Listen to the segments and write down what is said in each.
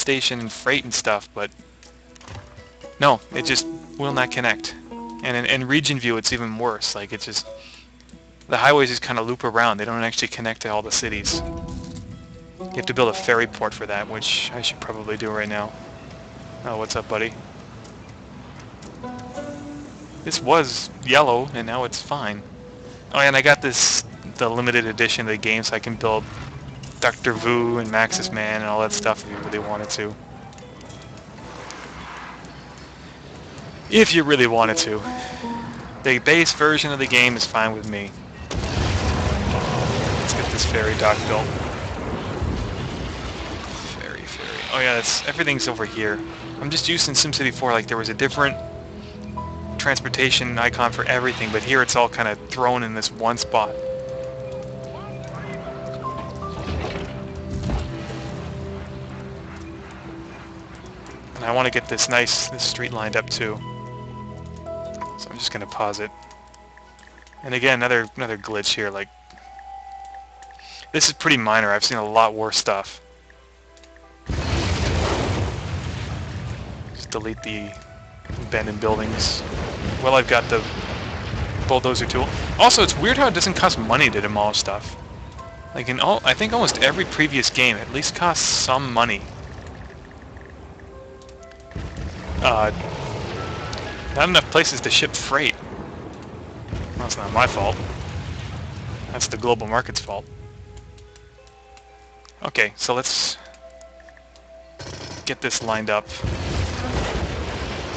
station and freight and stuff, but no, it just will not connect. And in region view, it's even worse. Like, it's just, the highways just kind of loop around. They don't actually connect to all the cities. You have to build a ferry port for that, which I should probably do right now. Oh, what's up, buddy? This was yellow, and now it's fine. Oh, and I got the limited edition of the game, so I can build Dr. Vu and Maxis Man and all that stuff if you really wanted to. If you really wanted to. The base version of the game is fine with me. Let's get this ferry dock built. Ferry. Oh yeah, everything's over here. I'm just used in SimCity 4, like there was a different transportation icon for everything, but here it's all kind of thrown in this one spot. And I want to get this street lined up too. So I'm just going to pause it. And again, another glitch here. Like, this is pretty minor. I've seen a lot worse stuff. Just delete the abandoned buildings. Well, I've got the bulldozer tool. Also, it's weird how it doesn't cost money to demolish stuff. Like I think almost every previous game at least costs some money. Not enough places to ship freight. Well, that's not my fault. That's the global market's fault. Okay, so let's get this lined up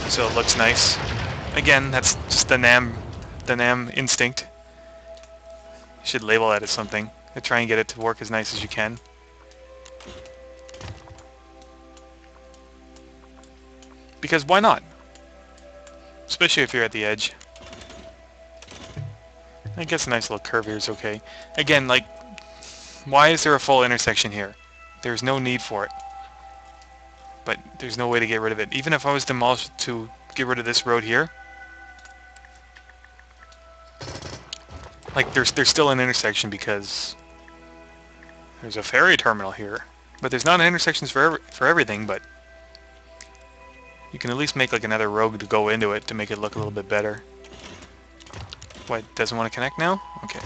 so it looks nice. Again, that's just the NAM instinct. You should label that as something to try and get it to work as nice as you can. Because why not? Especially if you're at the edge. I guess a nice little curve here is okay. Again, like, why is there a full intersection here? There's no need for it. But there's no way to get rid of it. Even if I was demolished to get rid of this road here, like, there's still an intersection because there's a ferry terminal here. But there's not intersections for everything, but you can at least make like another road to go into it to make it look a little bit better. What, doesn't want to connect now? Okay.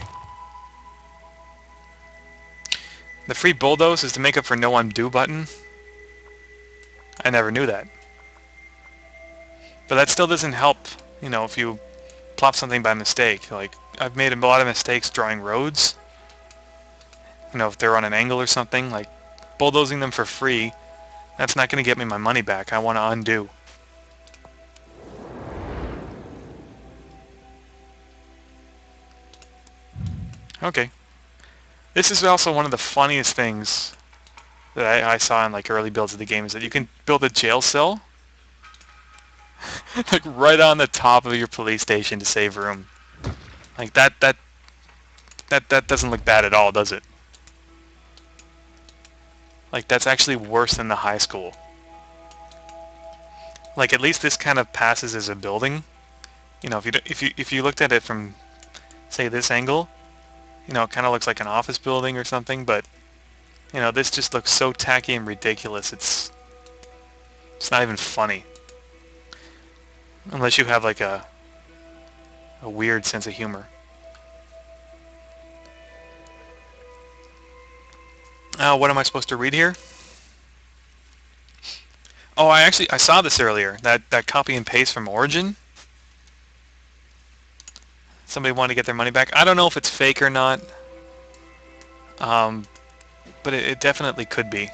The free bulldoze is to make up for no undo button. I never knew that. But that still doesn't help, you know, if you plop something by mistake. Like, I've made a lot of mistakes drawing roads. You know, if they're on an angle or something, like bulldozing them for free, that's not going to get me my money back. I want to undo. Okay. This is also one of the funniest things that I saw in like early builds of the game, is that you can build a jail cell like right on the top of your police station to save room. Like that doesn't look bad at all, does it? Like, that's actually worse than the high school. Like, at least this kind of passes as a building. You know, if you looked at it from, say, this angle, you know, it kind of looks like an office building or something, but, you know, this just looks so tacky and ridiculous, it's not even funny. Unless you have, like, a weird sense of humor. What am I supposed to read here? Oh, I saw this earlier, that copy and paste from Origin. Somebody wanted to get their money back. I don't know if it's fake or not, but it definitely could be. I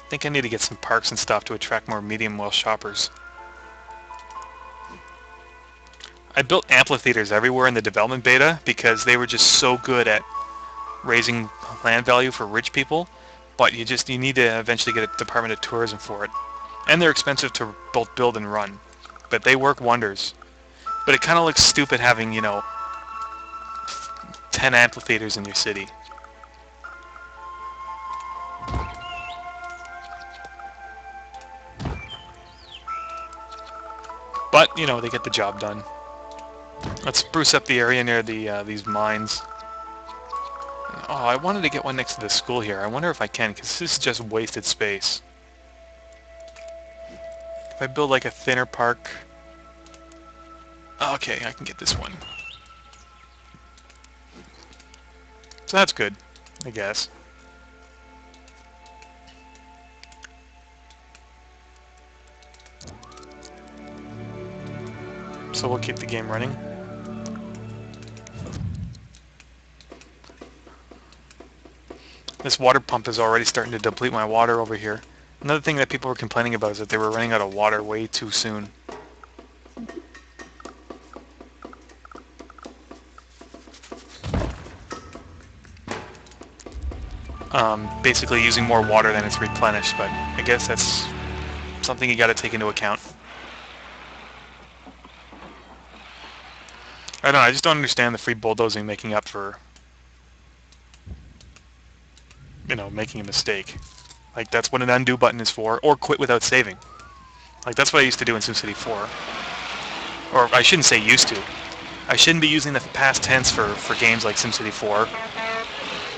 think I need to get some parks and stuff to attract more medium-well shoppers. I built amphitheaters everywhere in the development beta because they were just so good at raising land value for rich people, but you need to eventually get a Department of Tourism for it. And they're expensive to both build and run, but they work wonders. But it kind of looks stupid having, you know, 10 amphitheaters in your city. But, you know, they get the job done. Let's spruce up the area near the these mines. Oh, I wanted to get one next to the school here. I wonder if I can, because this is just wasted space. If I build like a thinner park... Okay, I can get this one. So that's good, I guess. So we'll keep the game running. This water pump is already starting to deplete my water over here. Another thing that people were complaining about is that they were running out of water way too soon. Basically using more water than it's replenished, but I guess that's something you gotta take into account. I don't know, I just don't understand the free bulldozing making up for, you know, making a mistake. Like, that's what an undo button is for, or quit without saving. Like, that's what I used to do in SimCity 4. Or, I shouldn't say used to. I shouldn't be using the past tense for games like SimCity 4,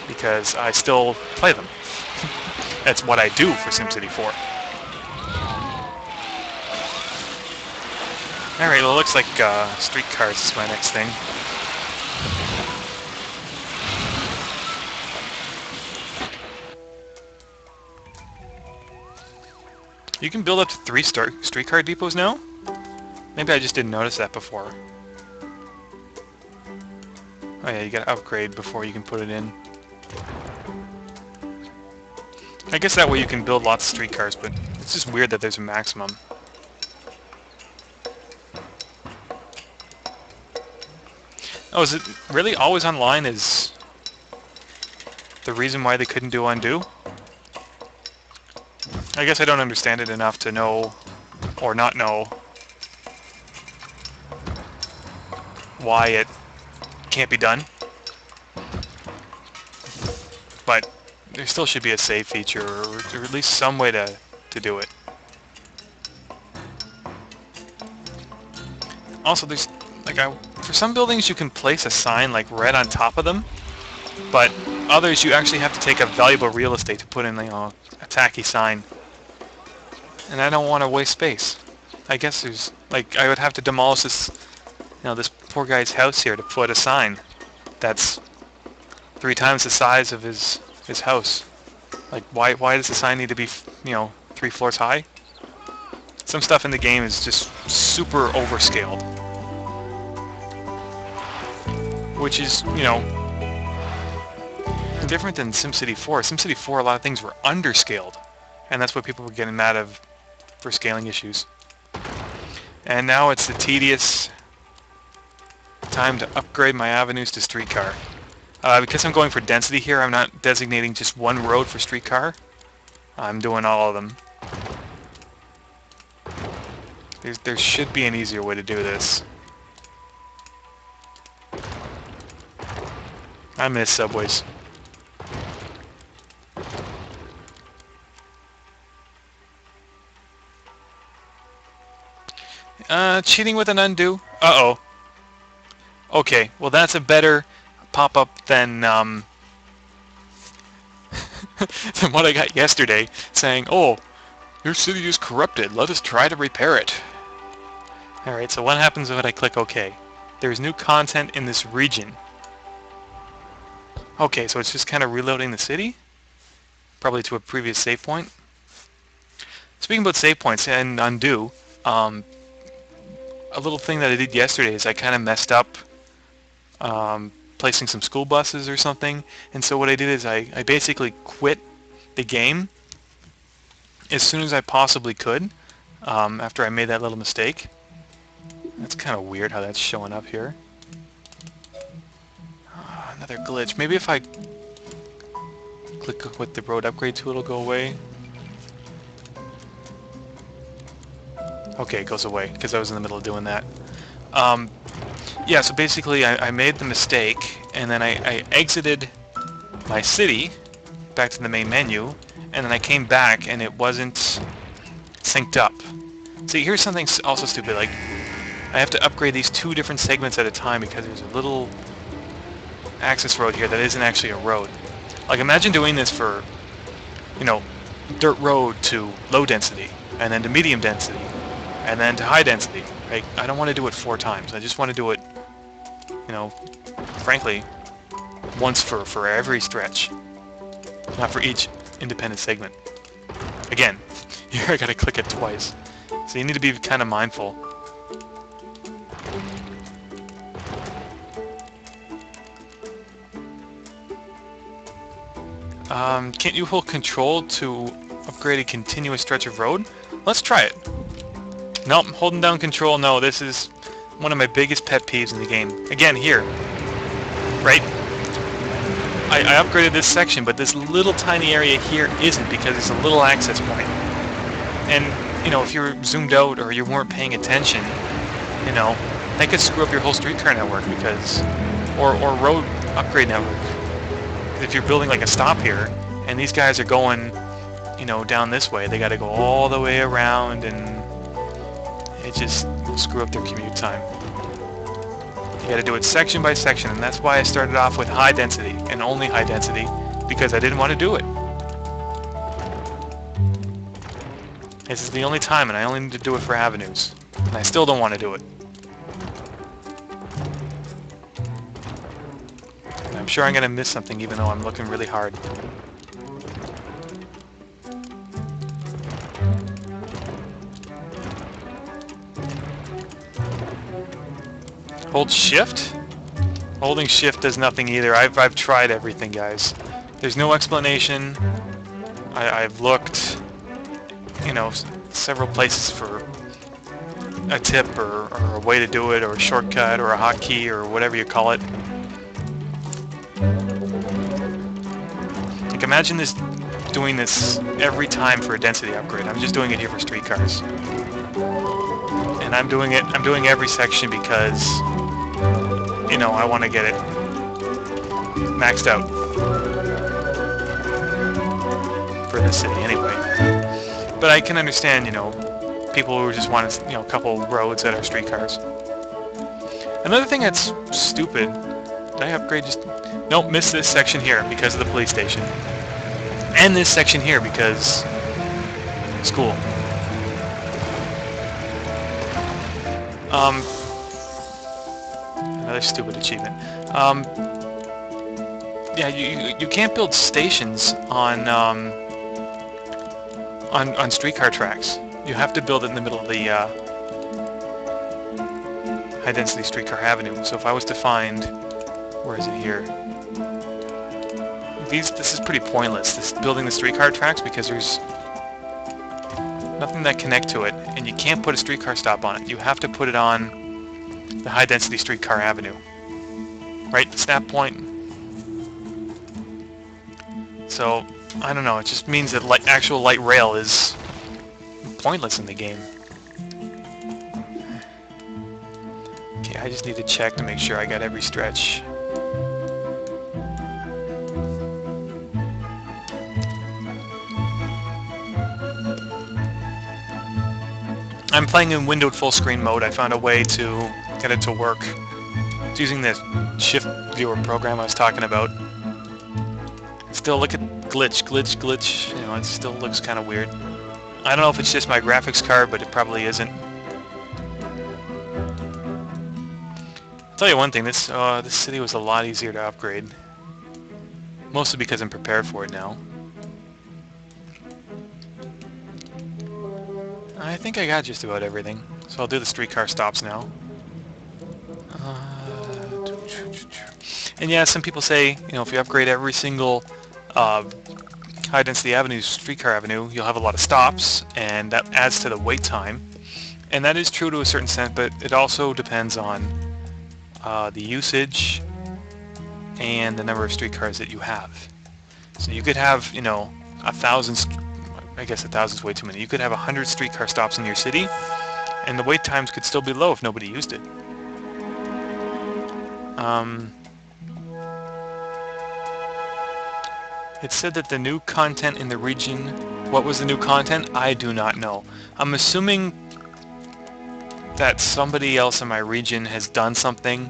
because I still play them. That's what I do for SimCity 4. Alright, well, it looks like streetcars is my next thing. You can build up to 3 streetcar depots now? Maybe I just didn't notice that before. Oh yeah, you gotta upgrade before you can put it in. I guess that way you can build lots of streetcars, but it's just weird that there's a maximum. Oh, is it really always online is the reason why they couldn't do undo? I guess I don't understand it enough to know, or not know, why it can't be done. But there still should be a save feature, or at least some way to do it. Also, there's, like, for some buildings you can place a sign, like, right on top of them, but others you actually have to take up valuable real estate to put in, you know, a tacky sign. And I don't want to waste space. I guess there's, like, I would have to demolish this, you know, this poor guy's house here to put a sign that's 3 times the size of his house. Like, why does the sign need to be, you know, 3 floors high? Some stuff in the game is just super overscaled. Which is, you know, different than SimCity 4. SimCity 4, a lot of things were underscaled. And that's what people were getting mad of for scaling issues. And now it's the tedious time to upgrade my avenues to streetcar. Because I'm going for density here, I'm not designating just one road for streetcar. I'm doing all of them. There should be an easier way to do this. I miss subways. Cheating with an undo? Uh-oh. Okay, well that's a better pop-up than than what I got yesterday, saying, "Oh, your city is corrupted. Let us try to repair it." Alright, so what happens when I click OK? There's new content in this region. Okay, so it's just kind of reloading the city? Probably to a previous save point. Speaking about save points and undo, a little thing that I did yesterday is I kind of messed up placing some school buses or something, and so what I did is I basically quit the game as soon as I possibly could after I made that little mistake. That's kind of weird how that's showing up here. Another glitch. Maybe if I click with the road upgrade tool, it'll go away. Okay, it goes away because I was in the middle of doing that. Yeah, so basically I made the mistake, and then I exited my city back to the main menu, and then I came back and it wasn't synced up. See, here's something also stupid, like I have to upgrade these 2 different segments at a time because there's a little access road here that isn't actually a road. Like, imagine doing this for, you know, dirt road to low density, and then to medium density, and then to high density. Right? I don't want to do it 4 times. I just want to do it, you know, frankly, once for every stretch, not for each independent segment. Again, here I gotta click it twice. So you need to be kind of mindful. Can't you hold control to upgrade a continuous stretch of road? Let's try it. Nope, holding down control, no, this is one of my biggest pet peeves in the game. Again, here, right? I upgraded this section, but this little tiny area here isn't because it's a little access point. And, you know, if you're zoomed out or you weren't paying attention, you know, that could screw up your whole streetcar network because, or road upgrade network. If you're building like a stop here, and these guys are going, you know, down this way, they got to go all the way around, and it just will screw up their commute time. You got to do it section by section, and that's why I started off with high density and only high density, because I didn't want to do it. This is the only time, and I only need to do it for avenues, and I still don't want to do it. And I'm sure I'm going to miss something, even though I'm looking really hard. Hold shift? Holding shift does nothing either. I've tried everything, guys. There's no explanation. I've looked, you know, several places for a tip or a way to do it, or a shortcut or a hotkey or whatever you call it. Like, imagine doing this every time for a density upgrade. I'm just doing it here for streetcars. And I'm doing every section because, you know, I want to get it maxed out for the city anyway. But I can understand, you know, people who just want, you know, a couple roads that are streetcars. Another thing that's stupid, did I upgrade just... Nope, missed this section here because of the police station. And this section here because school. Another stupid achievement. Yeah, you can't build stations on streetcar tracks. You have to build it in the middle of the high-density streetcar avenue. So if I was to find, where is it here? This is pretty pointless. This building the streetcar tracks, because there's nothing that connect to it, and you can't put a streetcar stop on it. You have to put it on the high-density streetcar avenue, right? The snap point. So I don't know. It just means that actual light rail is pointless in the game. Okay, I just need to check to make sure I got every stretch. I'm playing in windowed full screen mode. I found a way to get it to work. It's using the shift viewer program I was talking about. Still, look at glitch. You know, it still looks kind of weird. I don't know if it's just my graphics card, but it probably isn't. I'll tell you one thing, this city was a lot easier to upgrade. Mostly because I'm prepared for it now. I think I got just about everything, so I'll do the streetcar stops now. And yeah, some people say, you know, if you upgrade every single high-density avenue, streetcar avenue, you'll have a lot of stops, and that adds to the wait time. And that is true to a certain extent, but it also depends on the usage and the number of streetcars that you have. So you could have, you know, 1,000. I guess 1,000 is way too many. You could have 100 streetcar stops in your city, and the wait times could still be low if nobody used it. It said that the new content in the region... What was the new content? I do not know. I'm assuming that somebody else in my region has done something,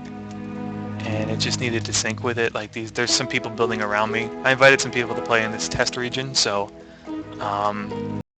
and it just needed to sync with it. Like there's some people building around me. I invited some people to play in this test region, so